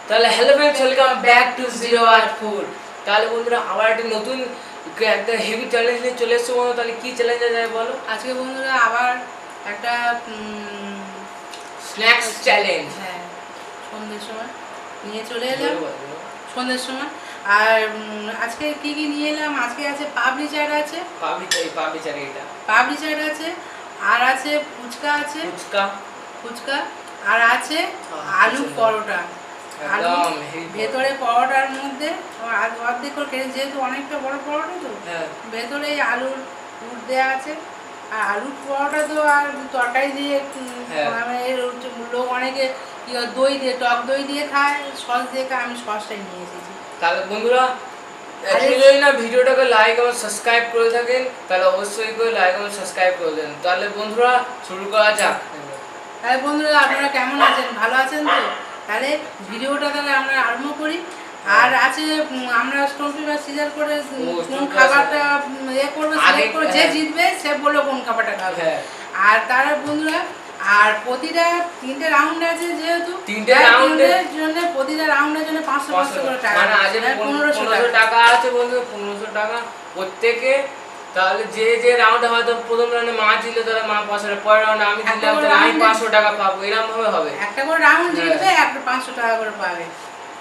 তাহলে hello friends, welcome back to zero art food. তাহলে বন্ধুরা আবার একটা নতুন একটা হেভি চ্যালেঞ্জ নিয়ে চলে এসেছো বন্ধু। তাহলে কি চ্যালেঞ্জ আছে বলো? আজকে বন্ধুরা আবার একটা স্ন্যাক্স চ্যালেঞ্জ। হ্যাঁ, সন্ধ্যের সময় নিয়ে চলে এলাম। সন্ধ্যের সময় আর আজকে কি কি নিয়ে এলাম? আজকে আছে পাপড়ি চাট আছে, পাপড়ি চাট এটা পাপড়ি চাট আছে, আর আছে ফুচকা আছে, ফুচকা আর আছে আলু পরোটা। আলু ভেতরে পরোটার মধ্যে অর্ধেক করে কেটে, যেহেতু অনেকটা বড় পরোটা তো ভেতরে আলুর পুর দেওয়া আছে। আর আলুর পরোটা তো আর তরকারি দিয়ে লোক অনেকে দই দিয়ে, টক দই দিয়ে খায়, সস দিয়ে খায়। আমি সসটাই নিয়ে এসেছি। তাহলে বন্ধুরা যদি না ভিডিওটাকে লাইক এবং সাবস্ক্রাইব করে থাকেন তাহলে অবশ্যই করে লাইক এবং সাবস্ক্রাইব করে দেন। তাহলে বন্ধুরা শুরু করা যাক। তাহলে বন্ধুরা আপনারা কেমন আছেন? ভালো আছেন তো? তাহলে ভিডিওটা তাহলে আমরা আরম্ভ করি। আর আছে আমরা স্টোন পেপার সিজার করে কোন খাবারটা করবে, সিলেক্ট করে যে জিতবে সে বললো কোন খাবারটা খাবে। আর তারা বন্ধুরা আর প্রতিটা 3টে রাউন্ড আছে, যেহেতু 3টে রাউন্ডের জন্য প্রতিটা রাউন্ডের জন্য 500 করে টাকা, মানে আজ 1500 টাকা আছে বন্ধু। 1500 টাকা প্রত্যেকে। তাহলে যে যে রাউন্ডে হয়তো প্রথম রাউন্ডে মা জিতলে তাহলে মা 500 টাকা, পরের রাউন্ডে আমি জিতলাম তাহলে আমি 500 টাকা পাবো। এরকম ভাবে হবে, একটা করে রাউন্ড জিতবে একটা 500 টাকা করে পাবে।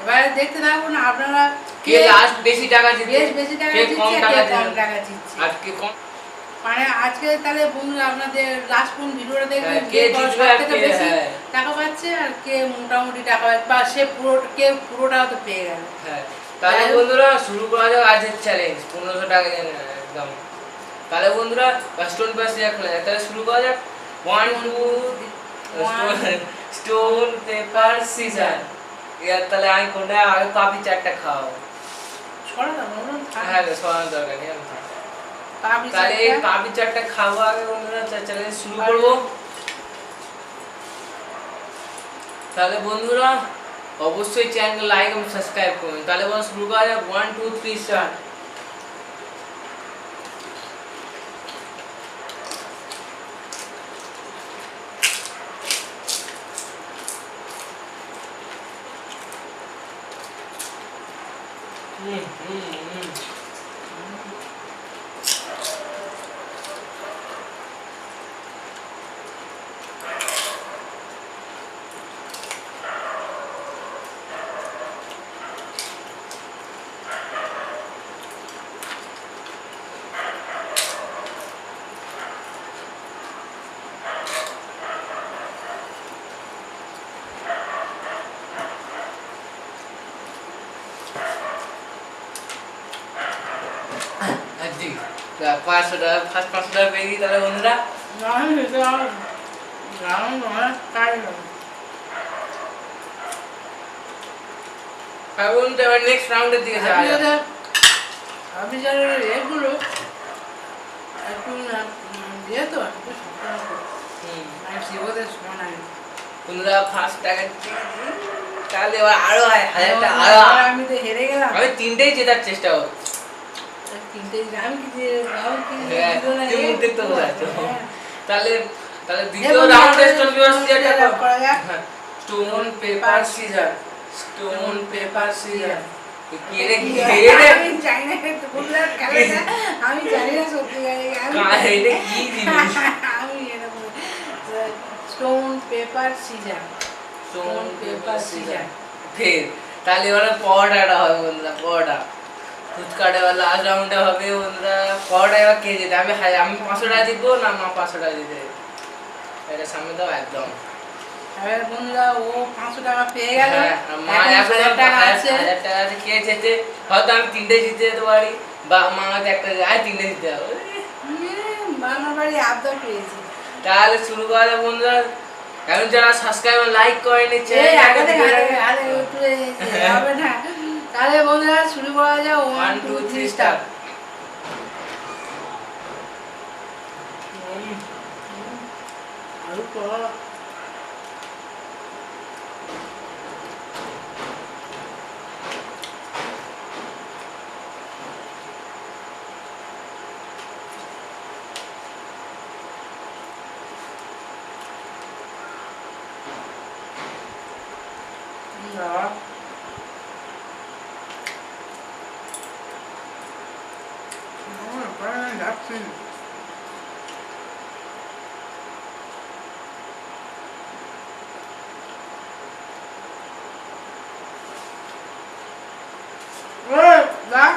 এবারে দেখতে থাকুন আপনারা কে লাস্ট বেশি টাকা জিতবে, বেশি টাকা কে কম টাকা জিতছে। আর কে কম। মানে আজকে তাহলে বন্ধুরা আপনাদের লাস্ট কোন ভিডিওটা দেখবেন, কে জিতবে আর কে বেশি টাকা পাচ্ছে আর কে মোটামুটি টাকা পাচ্ছে, বা সে পুরোটাও তো পেয়ে গেল। তাহলে বন্ধুরা শুরু করা যাক আজকের চ্যালেঞ্জ 1500 টাকা একদম। তাহলে বন্ধুরা স্টোন পেপার সিজার খেলা যাক। তাহলে শুরু করা যাক। 1 2 স্টোন পেপার সিজার। তাহলে আমি কোনটা আগে পাপড়ি চাটটা খাও। হ্যাঁ সরানোর দরকার নেই। তাহলে এই পাপড়ি চাটটা খাবো আগে বন্ধুরা। চ্যালেঞ্জ শুরু করবো। তাহলে বন্ধুরা অবশ্যই চ্যানেলটা লাইক এবং সাবস্ক্রাইব করুন। তাহলে বন্ধুরা শুরু করা যাক। 1 2 3 স্টার্ট। পাঁচশো টাকা, ফার্স্ট 500 টাকা পেয়ে গেছি। তাহলে বন্ধুরা এবার নেক্সট রাউন্ডের দিকে যাওয়া যাক। আপনি এগুলো একটু দিয়ে তো বন্ধুরা ফার্স্ট টাকা তাহলে এবার আরো 1000 টাকা। আমি তো হেরে গেলাম। আমি 3টেই জেতার চেষ্টা করব। তাহলে দ্বিতীয় রাউন্ডে stone paper scissor. Stone paper scissor. আমি জানি না সত্যি stone paper scissor, stone paper scissor. ফের তাহলে এবার পরোটাটা হবে বন্ধুরা। পরোটা ফুচকাটা এবার লাস্ট রাউন্ডে হবে বন্ধুরা। পরোটা এবার কে যেতে আমি 500 টাকা জিতবো না মা 500 টাকা জিতে? এটা সামনে দাও একদম। বন্ধুরা ও 500 টাকা পেয়ে গেল। মা 1000 টাকা আছে। কে যেতে? হয়তো আমি 3টে জিতে যেতে পারি বা মা হয়তো একটা আর 3টে জিতে হবে। আমার বাড়ি আবদার পেয়েছি। তাহলে শুরু করা যাক বন্ধুরা। এখন যারা সাবস্ক্রাইব আর লাইক করেনি তাহলে বন্ধুরা শুরু করা যাক। 1 2 3 স্টার্ট। আলু পরোটা হুম। দেখ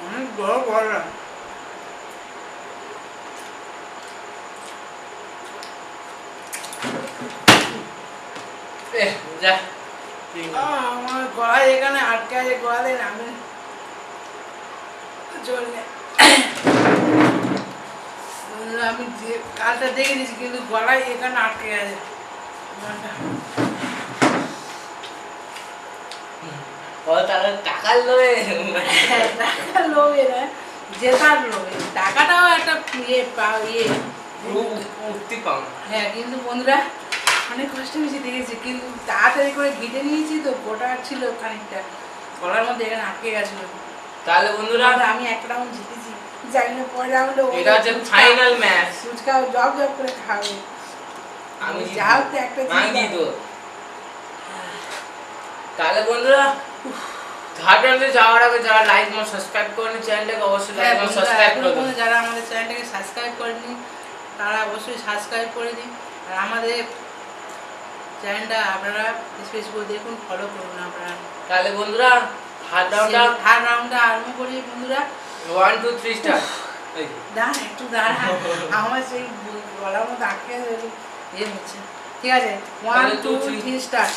অনেক বড় বড়রা যা আমার গলায় এখানে আটকে আছে গলায় আমি চলে আমি যে কালটা দেখে দিয়েছি কিন্তু গলায় এখানে আটকে আছে তাহলে টাকার লোভে টাকার লোভে না জেতার লোভে টাকাটাও একটা মুক্তি পাও না। হ্যাঁ কিন্তু বন্ধুরা অনেক কষ্ট বেশি দেখেছি কিন্তু তাড়াতাড়ি করে ঘিটে নিয়েছি তো গোটা ছিল খানিকটা গলার মধ্যে এখানে আটকে গেছিল। তাহলে বন্ধুরা আমি একটা রাউন্ড জিতেছি জানি না পরে রাউন্ডে এটা হচ্ছে ফাইনাল ম্যাচ। ফুচকা জব জব করে খাবে আমি যা হোক তো একটা তো তাহলে বন্ধুরা থার্ড রাউন্ডে যাওয়ার আগে যারা লাইক এবং সাবস্ক্রাইব করেনি চ্যানেলটাকে অবশ্যই লাইক এবং সাবস্ক্রাইব করে দিন। যারা আমাদের চ্যানেলটাকে সাবস্ক্রাইব করেনি তারা অবশ্যই সাবস্ক্রাইব করে দিন আর আমাদের চ্যানেলটা আপনারা স্পেস করে দেখুন ফলো করুন আপনারা। তাহলে বন্ধুরা থার্ড রাউন্ডটা আরম্ভ করি বন্ধুরা 1 2 3 স্টার্ট। দাঁড়া একটু দাঁড়া আমার সেই গলার মধ্যে আটকে হচ্ছে ঠিক আছে 1 2 3 স্টার্ট।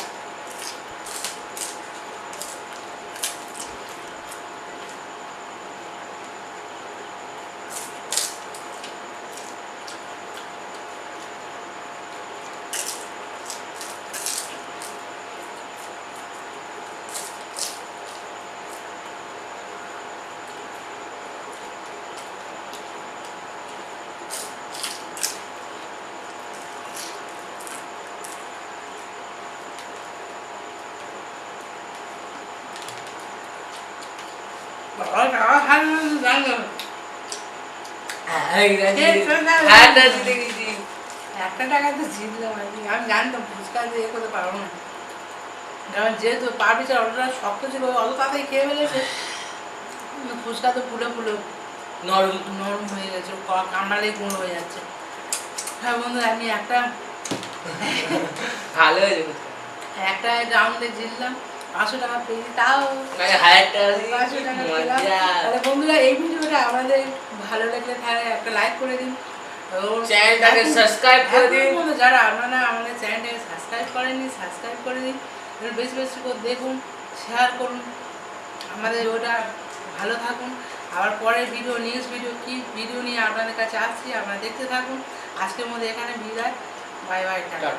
একটা টাকা তো জিতলাম আর কি আমি জানতাম ফুচকা দিয়ে করতে পারবো না কারণ যেহেতু পা পিছার অতটা শক্ত ছিল অত তাড়াতাড়ি খেয়ে ফেলেছে ফুচকা তো ফুলে ফুলে নরম হয়ে গেছে কামড়ালেই গুঁড়ো হয়ে যাচ্ছে। হ্যাঁ বন্ধু আমি একটা ভালো হয়েছে একটা রাউন্ডে জিতলাম 500 টাকা পেয়েছি তাও 500 টাকা পেলাম। তাহলে বন্ধুরা এই ভিডিওটা আমাদের ভালো লাগলে তাহলে একটা লাইক করে দিন চ্যানেলটাকে সাবস্ক্রাইব করে দিন। যারা আপনারা আমাদের চ্যানেলটাকে সাবস্ক্রাইব করেননি সাবস্ক্রাইব করে দিন বেশি বেশি করে দেখুন শেয়ার করুন আমাদের ওটা ভালো থাকুন। আবার পরের ভিডিও নিউজ ভিডিও কি ভিডিও নিয়ে আপনাদের কাছে আসছি আপনারা দেখতে থাকুন। আজকের মধ্যে এখানে বিদায় বাই বাই টাটা।